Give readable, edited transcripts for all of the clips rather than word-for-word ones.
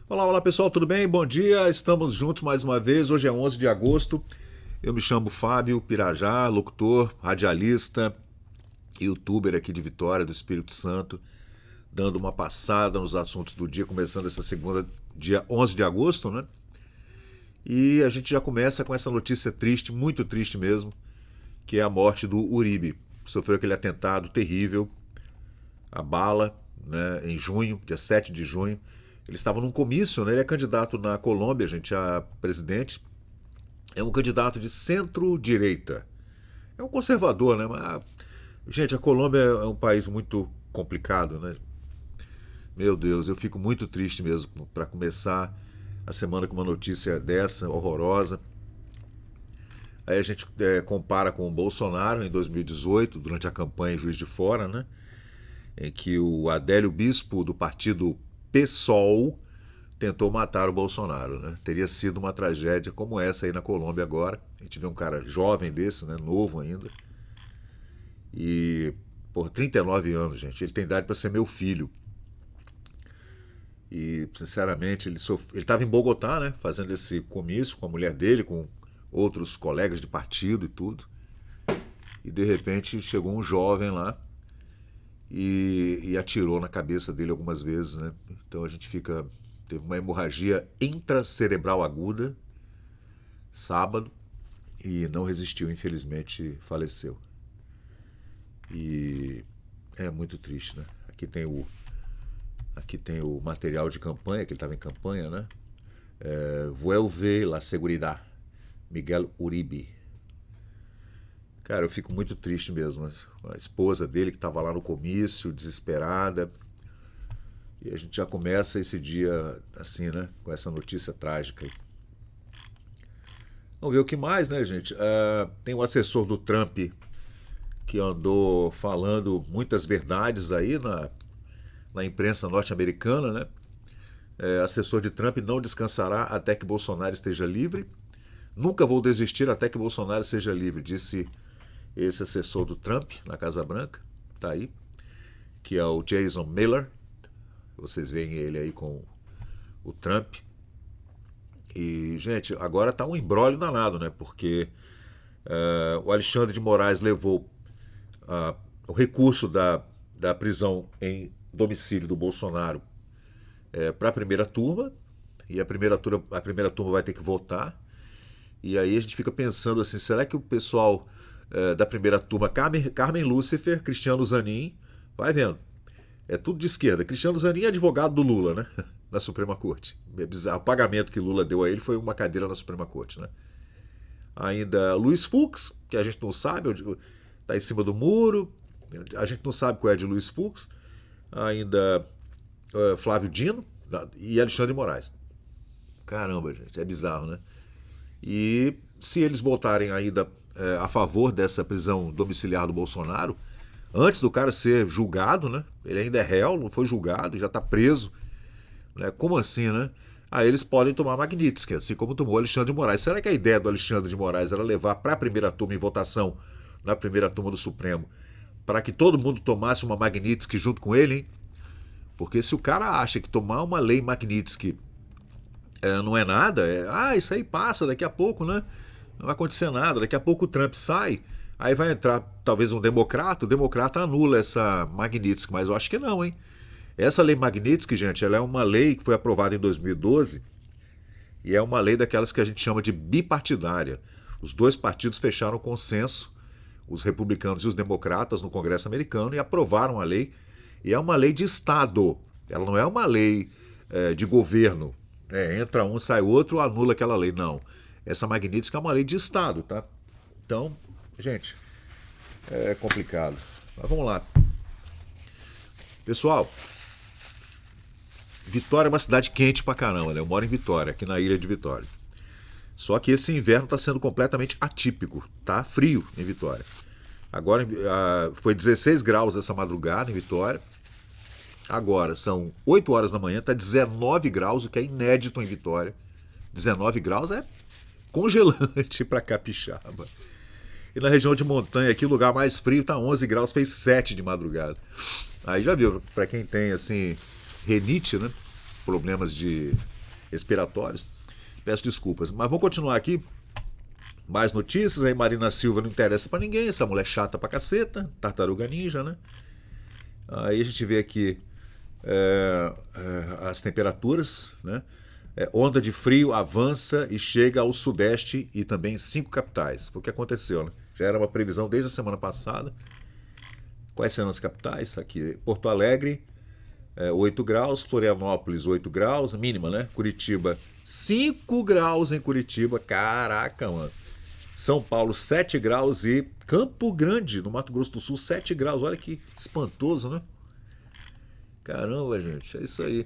Olá, olá pessoal, tudo bem? Bom dia, estamos juntos mais uma vez. Hoje é 11 de agosto. Eu me chamo Fábio Pirajá, locutor, radialista, youtuber aqui de Vitória, do Espírito Santo, dando uma passada nos assuntos do dia, começando essa segunda, dia 11 de agosto, né? E a gente já começa com essa notícia triste, muito triste mesmo, que é a morte do Uribe. Sofreu aquele atentado terrível, a bala, né, em junho, dia 7 de junho. Ele estava num comício, né? Ele é candidato na Colômbia, gente, a presidente. É um candidato de centro-direita. É um conservador, né? Mas, gente, a Colômbia é um país muito complicado, né? Meu Deus, eu fico muito triste mesmo para começar a semana com uma notícia dessa, horrorosa. Aí a gente compara com o Bolsonaro em 2018, durante a campanha em Juiz de Fora, né? Em que o Adélio Bispo, do partido PSOL, tentou matar o Bolsonaro, né? Teria sido uma tragédia como essa aí na Colômbia agora. A gente vê um cara jovem desse, né? Novo ainda. E, por 39 anos, gente. Ele tem idade para ser meu filho. E, sinceramente, ele estava em Bogotá, né? Fazendo esse comício com a mulher dele, com outros colegas de partido e tudo. E, de repente, chegou um jovem lá e atirou na cabeça dele algumas vezes, né? Então a gente fica... Teve uma hemorragia intracerebral aguda, sábado, e não resistiu, infelizmente faleceu. E é muito triste, né? Aqui tem o material de campanha, que ele estava em campanha, né? Vuelve la seguridad, Miguel Uribe. Cara, eu fico muito triste mesmo. A esposa dele que estava lá no comício, desesperada. E a gente já começa esse dia assim, né? Com essa notícia trágica aí. Vamos ver o que mais, né, gente? Tem o assessor do Trump que andou falando muitas verdades aí na imprensa norte-americana, né? Assessor de Trump não descansará até que Bolsonaro esteja livre. Nunca vou desistir até que Bolsonaro seja livre, disse esse assessor do Trump na Casa Branca. Tá aí. Que é o Jason Miller. Vocês veem ele aí com o Trump. E, gente, agora tá um imbróglio danado, né? Porque o Alexandre de Moraes levou o recurso da prisão em domicílio do Bolsonaro para a primeira turma. E a primeira turma vai ter que votar. E aí a gente fica pensando assim, será que o pessoal da primeira turma, Carmen Lúcifer, Cristiano Zanin, vai vendo, é tudo de esquerda. Cristiano Zanin é advogado do Lula, né? Na Suprema Corte. É bizarro. O pagamento que Lula deu a ele foi uma cadeira na Suprema Corte, né? Ainda Luiz Fux, que a gente não sabe, está em cima do muro. A gente não sabe qual é de Luiz Fux. Ainda Flávio Dino e Alexandre de Moraes. Caramba, gente, é bizarro, né? E se eles votarem ainda a favor dessa prisão domiciliar do Bolsonaro, antes do cara ser julgado, né? Ele ainda é réu, não foi julgado, já está preso. Né? Como assim, né? Aí eles podem tomar Magnitsky, assim como tomou Alexandre de Moraes. Será que a ideia do Alexandre de Moraes era levar para a primeira turma em votação, na primeira turma do Supremo, para que todo mundo tomasse uma Magnitsky junto com ele, hein? Porque se o cara acha que tomar uma lei Magnitsky não é nada, isso aí passa daqui a pouco, né? Não vai acontecer nada, daqui a pouco o Trump sai, aí vai entrar talvez um democrata, o democrata anula essa Magnitsky, mas eu acho que não, hein? Essa lei Magnitsky, gente, ela é uma lei que foi aprovada em 2012 e é uma lei daquelas que a gente chama de bipartidária. Os dois partidos fecharam consenso, os republicanos e os democratas, no Congresso americano e aprovaram a lei. E é uma lei de Estado, ela não é uma lei de governo. Entra um, sai outro, anula aquela lei. Não. Essa Magnitsky é uma lei de Estado, tá? Então, gente, é complicado. Mas vamos lá. Pessoal, Vitória é uma cidade quente pra caramba, né? Eu moro em Vitória, aqui na ilha de Vitória. Só que esse inverno está sendo completamente atípico, tá frio em Vitória. Agora foi 16 graus essa madrugada em Vitória. Agora são 8 horas da manhã, tá 19 graus, o que é inédito em Vitória. 19 graus é congelante para capixaba. E na região de montanha aqui, o lugar mais frio tá 11 graus, fez 7 de madrugada. Aí já viu, para quem tem assim, renite, né? Problemas de respiratórios. Peço desculpas. Mas vamos continuar aqui. Mais notícias. Aí Marina Silva não interessa pra ninguém. Essa mulher chata pra caceta. Tartaruga Ninja, né? Aí a gente vê aqui as temperaturas, né? Onda de frio avança e chega ao sudeste e também em 5 capitais. Foi o que aconteceu, né? Já era uma previsão desde a semana passada. Quais serão as capitais? Aqui, Porto Alegre, 8 graus, Florianópolis, 8 graus, mínima, né? Curitiba, 5 graus em Curitiba, caraca, mano. São Paulo, 7 graus e Campo Grande, no Mato Grosso do Sul, 7 graus. Olha que espantoso, né? Caramba, gente, é isso aí.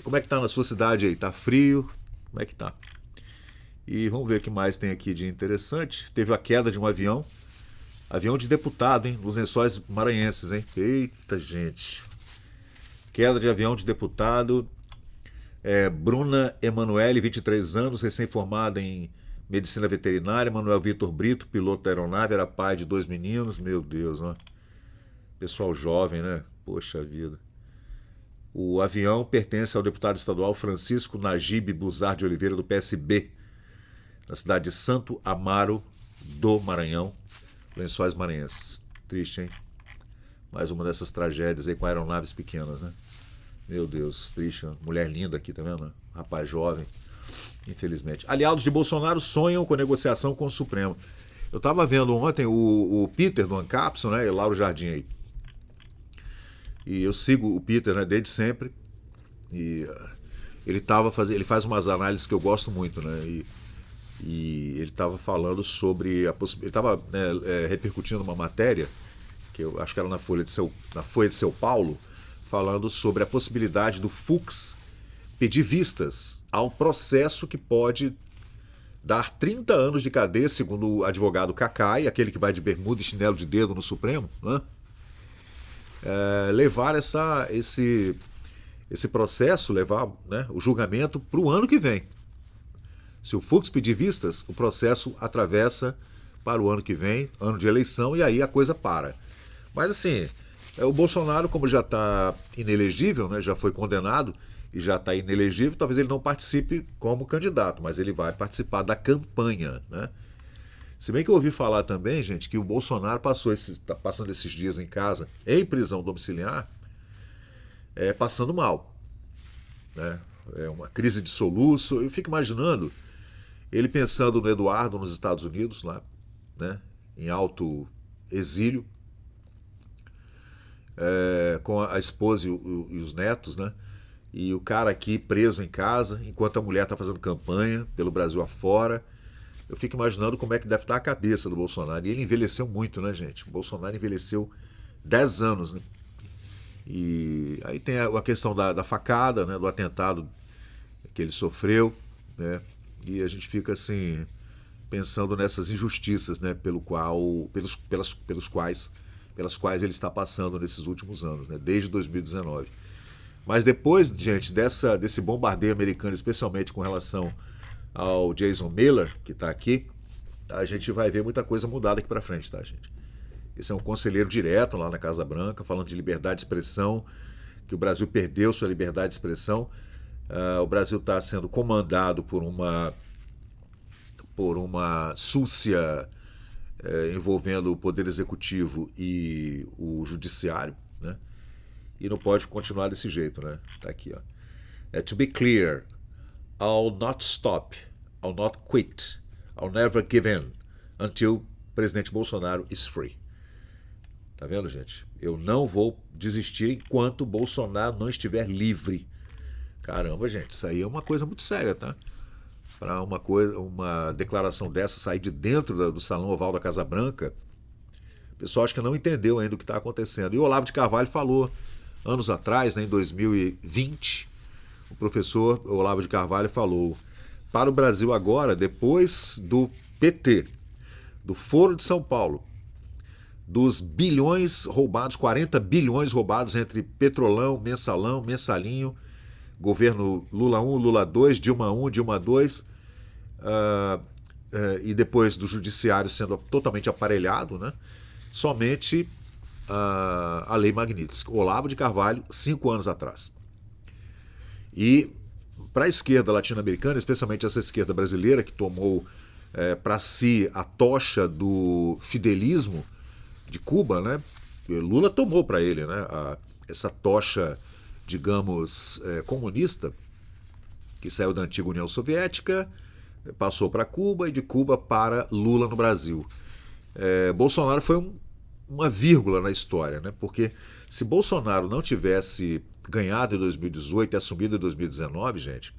Como é que tá na sua cidade aí? Tá frio? Como é que tá? E vamos ver o que mais tem aqui de interessante. Teve a queda de um avião. Avião de deputado, hein? Nos Lençóis Maranhenses, hein? Eita, gente. Queda de avião de deputado. Bruna Emanuele, 23 anos, recém-formada em medicina veterinária. Manuel Vitor Brito, piloto da aeronave, era pai de 2 meninos. Meu Deus, né? Pessoal jovem, né? Poxa vida. O avião pertence ao deputado estadual Francisco Najib Buzar de Oliveira, do PSB, na cidade de Santo Amaro do Maranhão, Lençóis Maranhenses. Triste, hein? Mais uma dessas tragédias aí com aeronaves pequenas, né? Meu Deus, triste. Né? Mulher linda aqui, tá vendo? Rapaz jovem, infelizmente. Aliados de Bolsonaro sonham com negociação com o Supremo. Eu tava vendo ontem o Peter do Ancapson, né? E Lauro Jardim aí. E eu sigo o Peter, né, desde sempre. E ele faz umas análises que eu gosto muito, né? E ele estava falando sobre a possibilidade. Ele estava repercutindo uma matéria, que eu acho que era na Folha de São Paulo, falando sobre a possibilidade do Fux pedir vistas ao processo que pode dar 30 anos de cadeia, segundo o advogado Cacai, aquele que vai de bermuda e chinelo de dedo no Supremo, né? Levar esse processo, levar, né, o julgamento para o ano que vem. Se o Fux pedir vistas, o processo atravessa para o ano que vem, ano de eleição, e aí a coisa para. Mas assim, o Bolsonaro, como já está inelegível, né, já foi condenado e já está inelegível, talvez ele não participe como candidato, mas ele vai participar da campanha, né? Se bem que eu ouvi falar também, gente, que o Bolsonaro está passando esses dias em casa, em prisão domiciliar, passando mal, né? É uma crise de soluço. Eu fico imaginando ele pensando no Eduardo nos Estados Unidos, lá, né? Em alto exílio, com a esposa e os netos, né? E o cara aqui preso em casa, enquanto a mulher está fazendo campanha pelo Brasil afora. Eu fico imaginando como é que deve estar a cabeça do Bolsonaro. E ele envelheceu muito, né, gente? O Bolsonaro envelheceu 10 anos, né? E aí tem a questão da facada, né, do atentado que ele sofreu, né? E a gente fica assim, pensando nessas injustiças, né, pelas quais ele está passando nesses últimos anos, né, desde 2019. Mas depois, gente, desse bombardeio americano, especialmente com relação ao Jason Miller, que está aqui, a gente vai ver muita coisa mudada aqui para frente, tá, gente? Esse é um conselheiro direto lá na Casa Branca, falando de liberdade de expressão, que o Brasil perdeu sua liberdade de expressão. O Brasil está sendo comandado por uma súcia envolvendo o Poder Executivo e o Judiciário, né? E não pode continuar desse jeito, né? Tá aqui, ó. To be clear, I'll not stop, I'll not quit, I'll never give in until presidente Bolsonaro is free. Tá vendo, gente? Eu não vou desistir enquanto Bolsonaro não estiver livre. Caramba, gente, isso aí é uma coisa muito séria, tá? Para uma declaração dessa sair de dentro do Salão Oval da Casa Branca, o pessoal acho que não entendeu ainda o que está acontecendo. E o Olavo de Carvalho falou anos atrás, né, em 2020, o professor Olavo de Carvalho falou: para o Brasil agora, depois do PT, do Foro de São Paulo, dos bilhões roubados, 40 bilhões roubados entre Petrolão, Mensalão, Mensalinho, governo Lula 1, Lula 2, Dilma 1, Dilma 2, e depois do judiciário sendo totalmente aparelhado, né? Somente a Lei Magnitsky. Olavo de Carvalho, 5 anos atrás. E para a esquerda latino-americana, especialmente essa esquerda brasileira que tomou para si a tocha do fidelismo de Cuba, né? Lula tomou para ele, né? Essa tocha, digamos, comunista, que saiu da antiga União Soviética, passou para Cuba e de Cuba para Lula no Brasil. Bolsonaro foi uma vírgula na história, né? Porque se Bolsonaro não tivesse ganhado em 2018 e assumido em 2019, gente,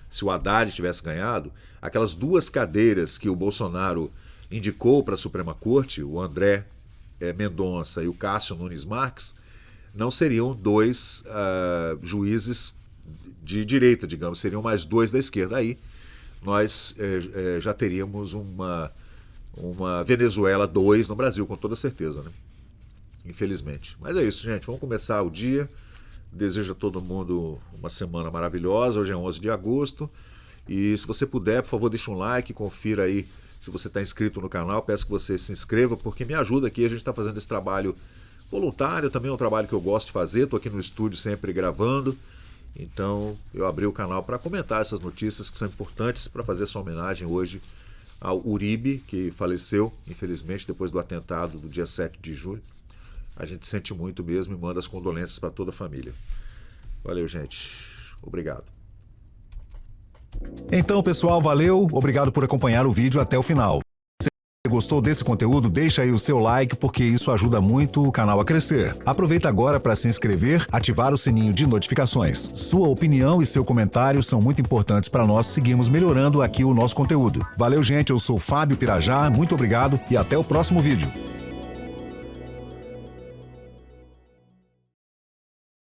se o Haddad tivesse ganhado, aquelas 2 cadeiras que o Bolsonaro indicou para a Suprema Corte, o André Mendonça e o Cássio Nunes Marques, não seriam 2 juízes de direita, digamos, seriam mais 2 da esquerda. Aí nós já teríamos uma Venezuela 2 no Brasil, com toda certeza, né? Infelizmente. Mas é isso, gente. Vamos começar o dia. Desejo a todo mundo uma semana maravilhosa. Hoje é 11 de agosto. E se você puder, por favor, deixa um like, confira aí se você está inscrito no canal. Peço que você se inscreva, porque me ajuda aqui. A gente está fazendo esse trabalho voluntário, também é um trabalho que eu gosto de fazer. Estou aqui no estúdio sempre gravando. Então, eu abri o canal para comentar essas notícias que são importantes para fazer essa homenagem hoje ao Uribe, que faleceu, infelizmente, depois do atentado do dia 7 de julho. A gente sente muito mesmo e manda as condolências para toda a família. Valeu, gente. Obrigado. Então, pessoal, valeu. Obrigado por acompanhar o vídeo até o final. Se você gostou desse conteúdo, deixa aí o seu like, porque isso ajuda muito o canal a crescer. Aproveita agora para se inscrever, ativar o sininho de notificações. Sua opinião e seu comentário são muito importantes para nós seguirmos melhorando aqui o nosso conteúdo. Valeu, gente. Eu sou Fábio Pirajá. Muito obrigado e até o próximo vídeo.